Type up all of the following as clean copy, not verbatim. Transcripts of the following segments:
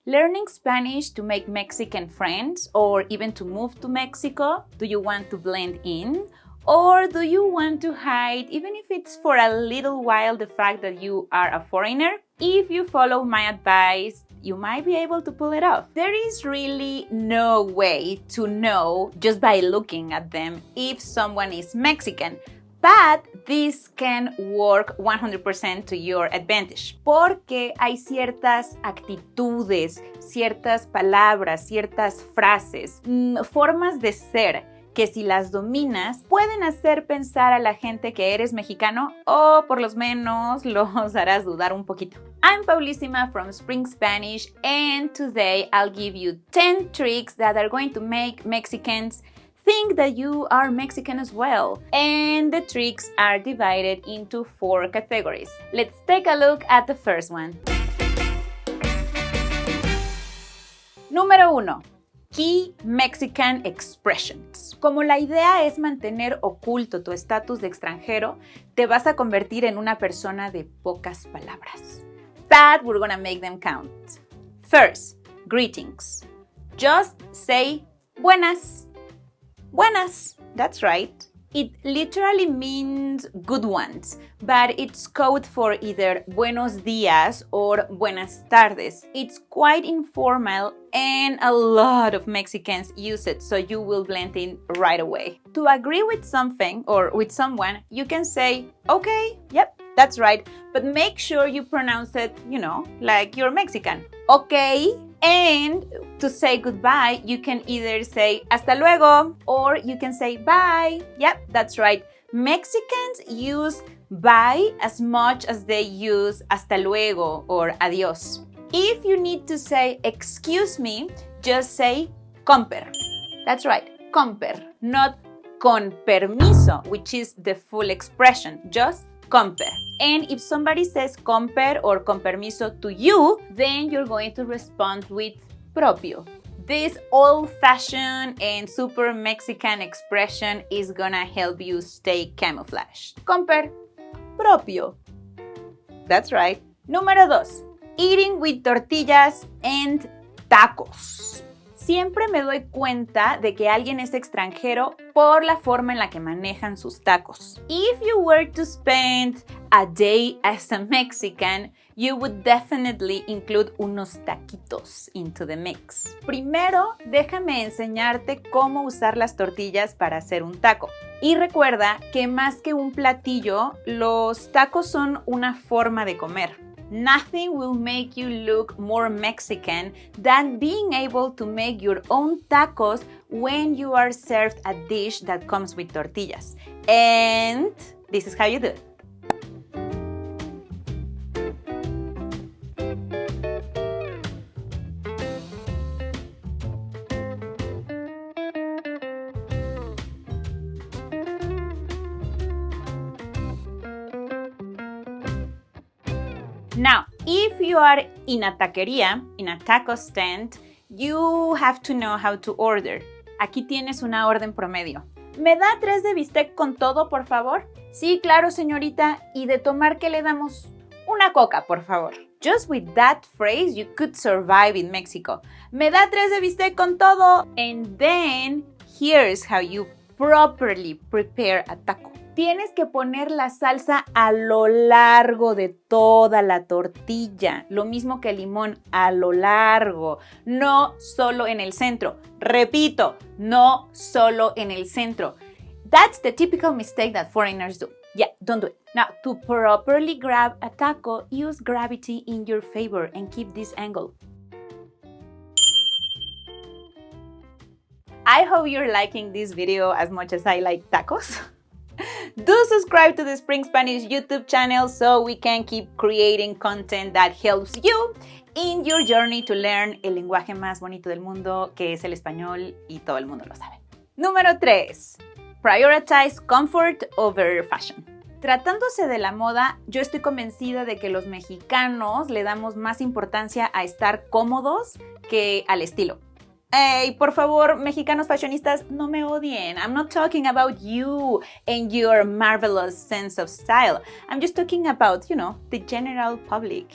Learning Spanish to make Mexican friends or even to move to Mexico? Do you want to blend in? Or do you want to hide, even if it's for a little while, the fact that you are a foreigner? If you follow my advice, you might be able to pull it off. There is really no way to know just by looking at them if someone is Mexican. But this can work 100% to your advantage, porque hay ciertas actitudes, ciertas palabras, ciertas frases, formas de ser que si las dominas pueden hacer pensar a la gente que eres mexicano o por lo menos los harás dudar un poquito. I'm Paulísima from Spring Spanish and today I'll give you 10 tricks that are going to make Mexicans think that you are Mexican as well. And the tricks are divided into 4 categories. Let's take a look at the first one. Número 1. Key Mexican expressions. Como la idea es mantener oculto tu estatus de extranjero, te vas a convertir en una persona de pocas palabras. But we're gonna make them count. First, greetings. Just say buenas. Buenas, that's right. It literally means good ones, but it's code for either buenos días or buenas tardes. It's quite informal and a lot of Mexicans use it, so you will blend in right away. To agree with something or with someone, you can say, okay, yep, that's right, but make sure you pronounce it, like you're Mexican. Okay. And to say goodbye, you can either say hasta luego or you can say bye. Yep, that's right. Mexicans use bye as much as they use hasta luego or adios. If you need to say excuse me, just say comper. That's right, comper, not con permiso, which is the full expression, just comper. And if somebody says comper or con permiso to you, then you're going to respond with propio. This old-fashioned and super Mexican expression is gonna help you stay camouflaged. Comper, propio. That's right. Número 2. Eating with tortillas and tacos. Siempre me doy cuenta de que alguien es extranjero por la forma en la que manejan sus tacos. If you were to spend a day as a Mexican, you would definitely include unos taquitos into the mix. Primero, déjame enseñarte cómo usar las tortillas para hacer un taco. Y recuerda que más que un platillo, los tacos son una forma de comer. Nothing will make you look more Mexican than being able to make your own tacos when you are served a dish that comes with tortillas. And this is how you do it. Now, if you are in a taquería, in a taco stand, you have to know how to order. Aquí tienes una orden promedio. ¿Me da 3 de bistec con todo, por favor? Sí, claro, señorita. ¿Y de tomar qué le damos? Una coca, por favor. Just with that phrase, you could survive in Mexico. ¿Me da 3 de bistec con todo? And then, here's how you properly prepare a taco. Tienes que poner la salsa a lo largo de toda la tortilla, lo mismo que el limón, a lo largo, no solo en el centro. Repito, no solo en el centro. That's the typical mistake that foreigners do. Yeah, don't do it. Now, to properly grab a taco, use gravity in your favor and keep this angle. I hope you're liking this video as much as I like tacos. Do subscribe to the Spring Spanish YouTube channel so we can keep creating content that helps you in your journey to learn el lenguaje más bonito del mundo, que es el español, y todo el mundo lo sabe. Número 3. Prioritize comfort over fashion. Tratándose de la moda, yo estoy convencida de que los mexicanos le damos más importancia a estar cómodos que al estilo. Hey, por favor, mexicanos fashionistas, no me odien. I'm not talking about you and your marvelous sense of style. I'm just talking about, the general public.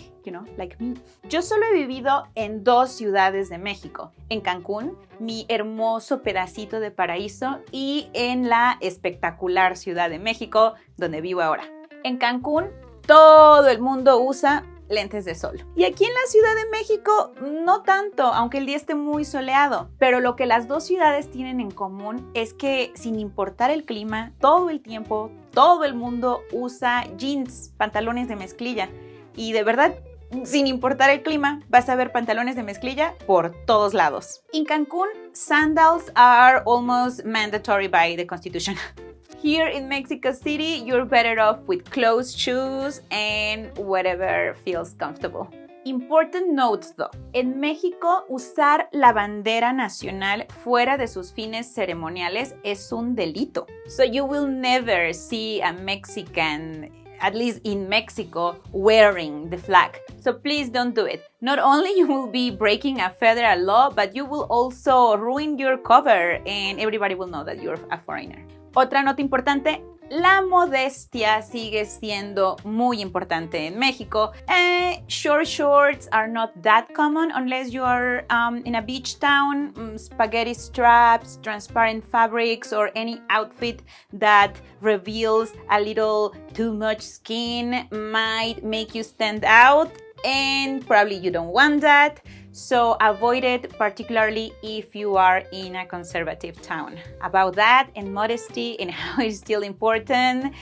like me. Yo solo he vivido en 2 ciudades de México, en Cancún, mi hermoso pedacito de paraíso, y en la espectacular Ciudad de México, donde vivo ahora. En Cancún, todo el mundo usa lentes de sol. Y aquí en la Ciudad de México, no tanto, aunque el día esté muy soleado. Pero lo que las 2 ciudades tienen en común es que, sin importar el clima, todo el tiempo, todo el mundo usa jeans, pantalones de mezclilla. Y de verdad, sin importar el clima, vas a ver pantalones de mezclilla por todos lados. En Cancún, sandals are almost mandatory by the Constitution. Here in Mexico City, you're better off with closed shoes and whatever feels comfortable. Important notes though. En México, usar la bandera nacional fuera de sus fines ceremoniales es un delito. So you will never see a Mexican, at least in Mexico, wearing the flag. So please don't do it. Not only you will be breaking a federal law, but you will also ruin your cover and everybody will know that you're a foreigner. Otra nota importante, la modestia sigue siendo muy importante en México. Short shorts are not that common unless you are in a beach town. Spaghetti straps, transparent fabrics, or any outfit that reveals a little too much skin might make you stand out, and probably you don't want that. So avoid it, particularly if you are in a conservative town. About that and modesty and how it's still important,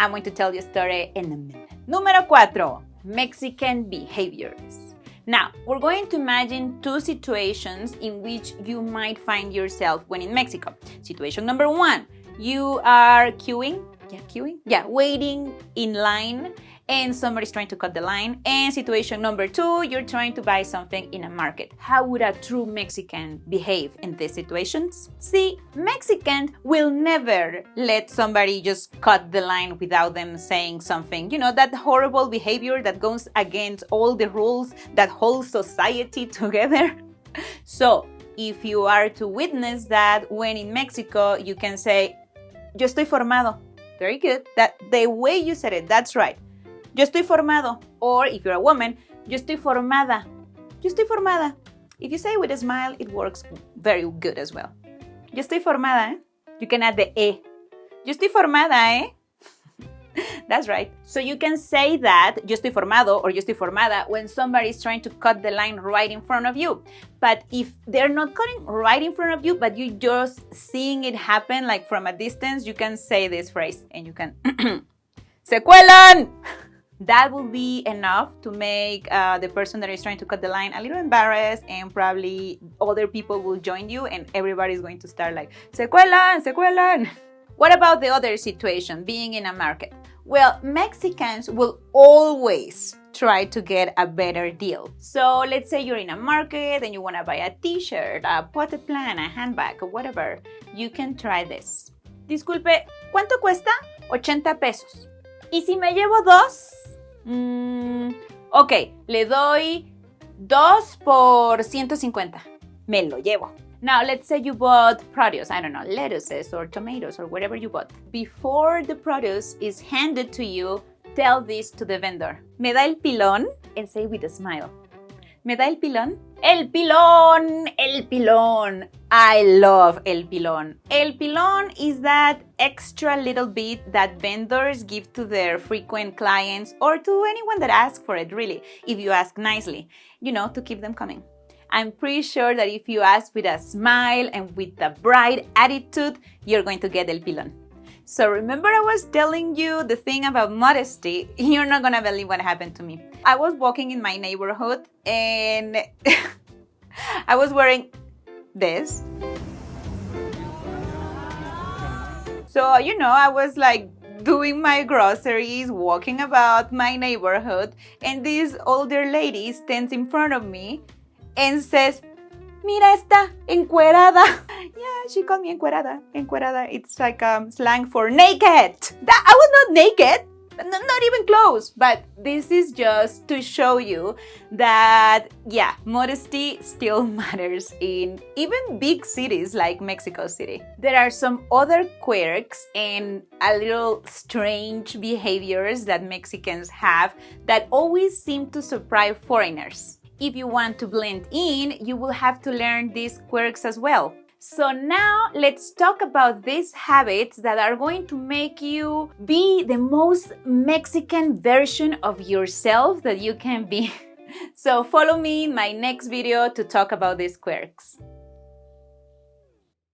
I'm going to tell you a story in a minute. Número 4, Mexican behaviors. Now, we're going to imagine 2 situations in which you might find yourself when in Mexico. Situation number 1, you are waiting in line, and somebody's trying to cut the line. And situation number 2, you're trying to buy something in a market. How would a true Mexican behave in these situations? See, Mexicans will never let somebody just cut the line without them saying something. You know, that horrible behavior that goes against all the rules that hold society together. So, if you are to witness that when in Mexico, you can say, yo estoy formado. Very good. That the way you said it, that's right. Yo estoy formado. Or if you're a woman, yo estoy formada. Yo estoy formada. If you say it with a smile, it works very good as well. Yo estoy formada, ¿eh? You can add the e. Yo estoy formada, ¿eh? That's right. So you can say that, yo estoy formado or yo estoy formada, when somebody is trying to cut the line right in front of you. But if they're not cutting right in front of you, but you just seeing it happen like from a distance, you can say this phrase and you can, se cuelan! That will be enough to make the person that is trying to cut the line a little embarrassed, and probably other people will join you and everybody's going to start like, se cuelan, se cuelan. What about the other situation, being in a market? Well, Mexicans will always try to get a better deal. So let's say you're in a market and you want to buy a t-shirt, a potted plant, a handbag, or whatever. You can try this. Disculpe, ¿cuánto cuesta? 80 pesos. ¿Y si me llevo 2? Ok, le doy 2 por 150. Me lo llevo. Now, let's say you bought produce, I don't know, lettuces or tomatoes or whatever you bought. Before the produce is handed to you, tell this to the vendor. ¿Me da el pilón? And say with a smile. ¿Me da el pilón? El pilón, el pilón. I love el pilón. El pilón is that extra little bit that vendors give to their frequent clients or to anyone that asks for it, really, if you ask nicely, you know, to keep them coming. I'm pretty sure that if you ask with a smile and with a bright attitude, you're going to get el pilón. So remember I was telling you the thing about modesty? You're not gonna believe what happened to me. I was walking in my neighborhood and I was wearing this. So, you know, I was like doing my groceries, walking about my neighborhood, and this older lady stands in front of me and says, mira esta, encuerada. Yeah, she called me encuerada. Encuerada, it's like slang for naked. I was not naked. Not even close, but this is just to show you that, yeah, modesty still matters in even big cities like Mexico City. There are some other quirks and a little strange behaviors that Mexicans have that always seem to surprise foreigners. If you want to blend in, you will have to learn these quirks as well. So now let's talk about these habits that are going to make you be the most Mexican version of yourself that you can be. So follow me in my next video to talk about these quirks.